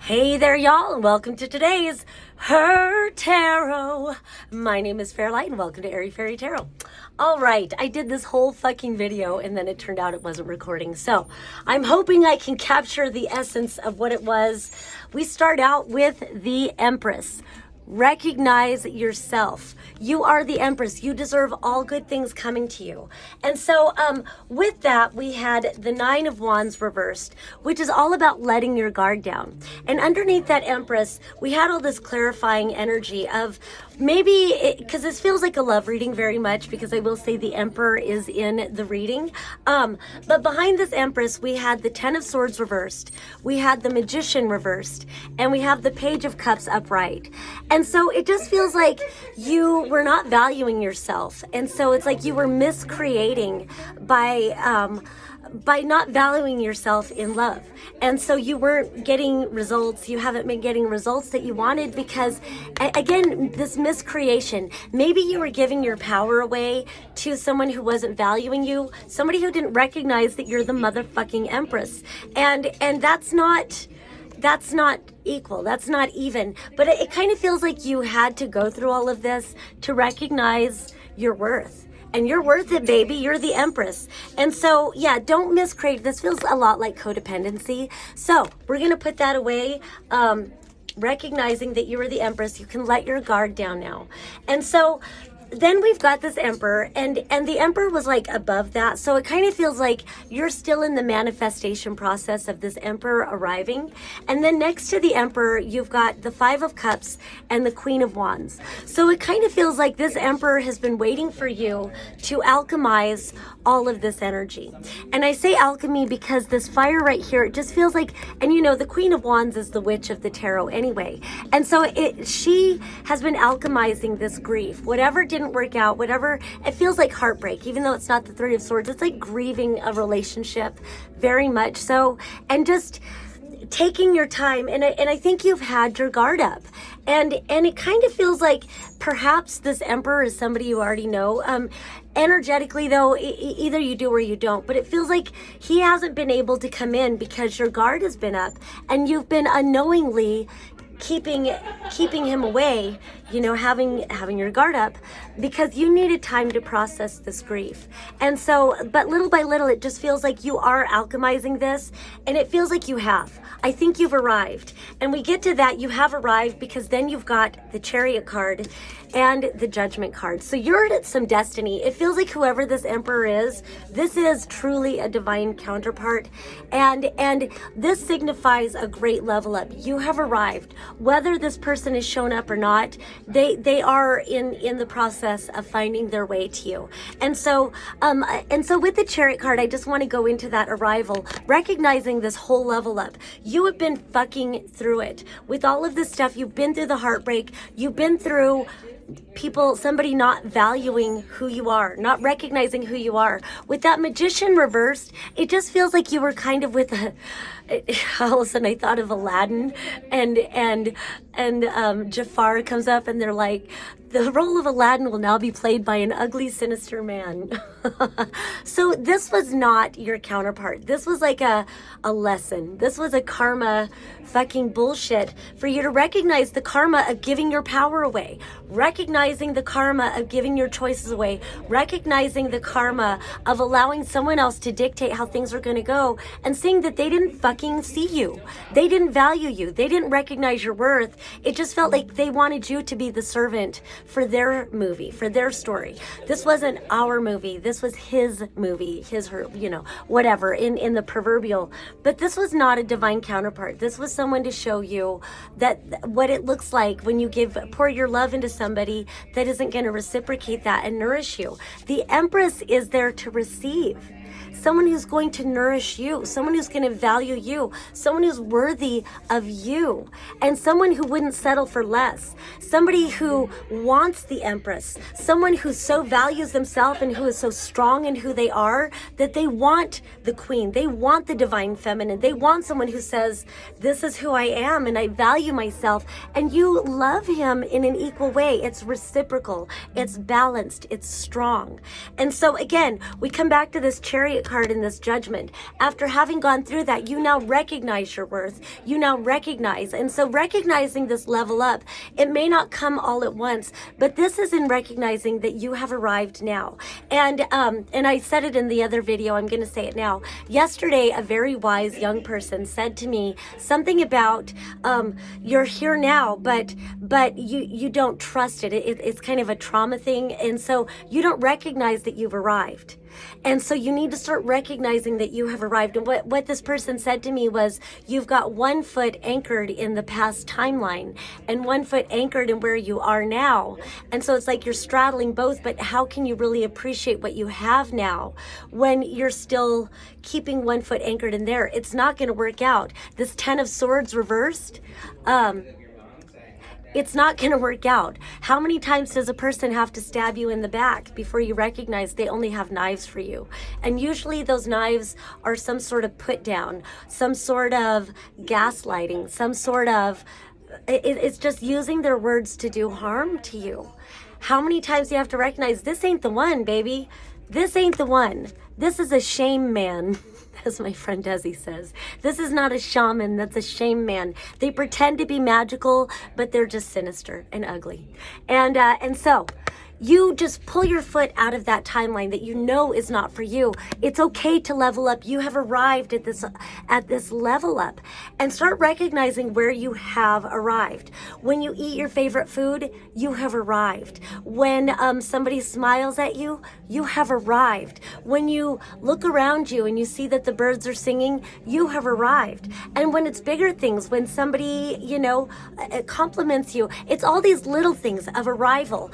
Hey there, y'all, and welcome to today's Her Tarot. My name is Fairlight, and welcome to Airy Fairy Tarot. All right, I did this whole fucking video, and then it turned out it wasn't recording. So I'm hoping I can capture the essence of what it was. We start out with the Empress. Recognize yourself. You are the Empress. You deserve all good things coming to you. And so with that, we had the Nine of Wands reversed, which is all about letting your guard down. And underneath that Empress, we had all this clarifying energy of maybe, because this feels like a love reading very much, because I will say the Emperor is in the reading. But behind this Empress, we had the Ten of Swords reversed, we had the Magician reversed, and we have the Page of Cups upright. And so it just feels like you were not valuing yourself. And so it's like you were miscreating by not valuing yourself in love. And so you weren't getting results. You haven't been getting results that you wanted because, again, this miscreation. Maybe you were giving your power away to someone who wasn't valuing you, somebody who didn't recognize that you're the motherfucking Empress. And that's not equal. That's not even. But it kind of feels like you had to go through all of this to recognize your worth. And you're worth it, baby. You're the Empress. And so, yeah, don't miscreate. This feels a lot like codependency. So we're going to put that away. Recognizing that you are the Empress, you can let your guard down now. And so then we've got this Emperor, and the Emperor was like above that. So it kind of feels like you're still in the manifestation process of this Emperor arriving. And then next to the Emperor, you've got the Five of Cups and the Queen of Wands. So it kind of feels like this Emperor has been waiting for you to alchemize all of this energy. And I say alchemy because this fire right here, it just feels like, and you know, the Queen of Wands is the witch of the tarot anyway. And so she has been alchemizing this grief. Whatever didn't work out, whatever, it feels like heartbreak, even though it's not the Three of Swords. It's like grieving a relationship, very much so, and just taking your time. And I think you've had your guard up, and it kind of feels like perhaps this Emperor is somebody you already know. Energetically though, either you do or you don't, but it feels like he hasn't been able to come in because your guard has been up, and you've been unknowingly keeping him away, you know, having your guard up, because you needed time to process this grief. And so, but little by little, it just feels like you are alchemizing this, and it feels like you have. I think you've arrived. And we get to that, you have arrived, because then you've got the Chariot card and the Judgment card. So you're at some destiny. It feels like whoever this Emperor is, this is truly a divine counterpart. And this signifies a great level up. You have arrived. Whether this person has shown up or not, they are in the process of finding their way to you. And so with the Chariot card, I just want to go into that arrival, recognizing this whole level up. You have been fucking through it. With all of this stuff, you've been through the heartbreak, you've been through somebody not valuing who you are, not recognizing who you are. With that Magician reversed, it just feels like you were kind of with all of a sudden I thought of Aladdin, and Jafar comes up, and they're like, the role of Aladdin will now be played by an ugly, sinister man. So this was not your counterpart. This was like a lesson. This was a karma fucking bullshit for you to recognize the karma of giving your power away, recognizing the karma of giving your choices away, recognizing the karma of allowing someone else to dictate how things are going to go, and seeing that they didn't fucking see you. They didn't value you. They didn't recognize your worth. It just felt like they wanted you to be the servant for their movie, for their story. This wasn't our movie. This was his movie, her, you know, whatever, in the proverbial. But this was not a divine counterpart. This was someone to show you that what it looks like when you pour your love into somebody that isn't going to reciprocate that and nourish you. The Empress is there to receive. Someone who's going to nourish you, someone who's going to value you, someone who's worthy of you, and someone who wouldn't settle for less, somebody who wants the Empress, someone who so values themselves and who is so strong in who they are that they want the Queen, they want the divine feminine, they want someone who says, this is who I am and I value myself, and you love him in an equal way. It's reciprocal, it's balanced, it's strong. And so again, we come back to this Chariot Chariot card in this Judgment. After having gone through that, you now recognize your worth. You now recognize. And so recognizing this level up, it may not come all at once, but this is in recognizing that you have arrived now. And I said it in the other video, I'm going to say it now. Yesterday, a very wise young person said to me something about, you're here now, but you don't trust it. It's kind of a trauma thing. And so you don't recognize that you've arrived. And so you need to start recognizing that you have arrived. And what this person said to me was, you've got 1 foot anchored in the past timeline and 1 foot anchored in where you are now. And so it's like you're straddling both, but how can you really appreciate what you have now when you're still keeping 1 foot anchored in there? It's not going to work out. This 10 of Swords reversed, it's not going to work out. How many times does a person have to stab you in the back before you recognize they only have knives for you? And usually those knives are some sort of put down, some sort of gaslighting, some sort of, it's just using their words to do harm to you. How many times do you have to recognize, this ain't the one, baby. This ain't the one. This is a shame man. As my friend Desi says, this is not a shaman, that's a shame man. They pretend to be magical, but they're just sinister and ugly. And so you just pull your foot out of that timeline that you know is not for you. It's okay to level up. You have arrived at this level up, and start recognizing where you have arrived. When you eat your favorite food, you have arrived. When somebody smiles at you, you have arrived. When you look around you and you see that the birds are singing, you have arrived. And when it's bigger things, when somebody, compliments you, it's all these little things of arrival.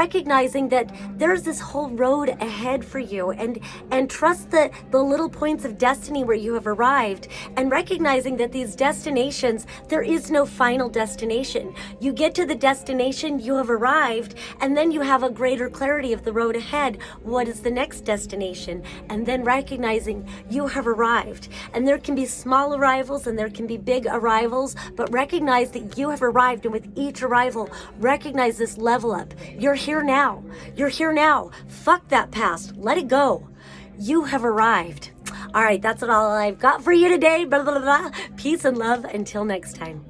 Recognizing that there's this whole road ahead for you, and trust the little points of destiny where you have arrived, and recognizing that these destinations, there is no final destination. You get to the destination, you have arrived, and then you have a greater clarity of the road ahead. What is the next destination? And then recognizing you have arrived. And there can be small arrivals and there can be big arrivals, but recognize that you have arrived, and with each arrival, recognize this level up. You're here now. You're here now. Fuck that past. Let it go. You have arrived. All right, that's all I've got for you today. Blah, blah, blah. Peace and love. Until next time.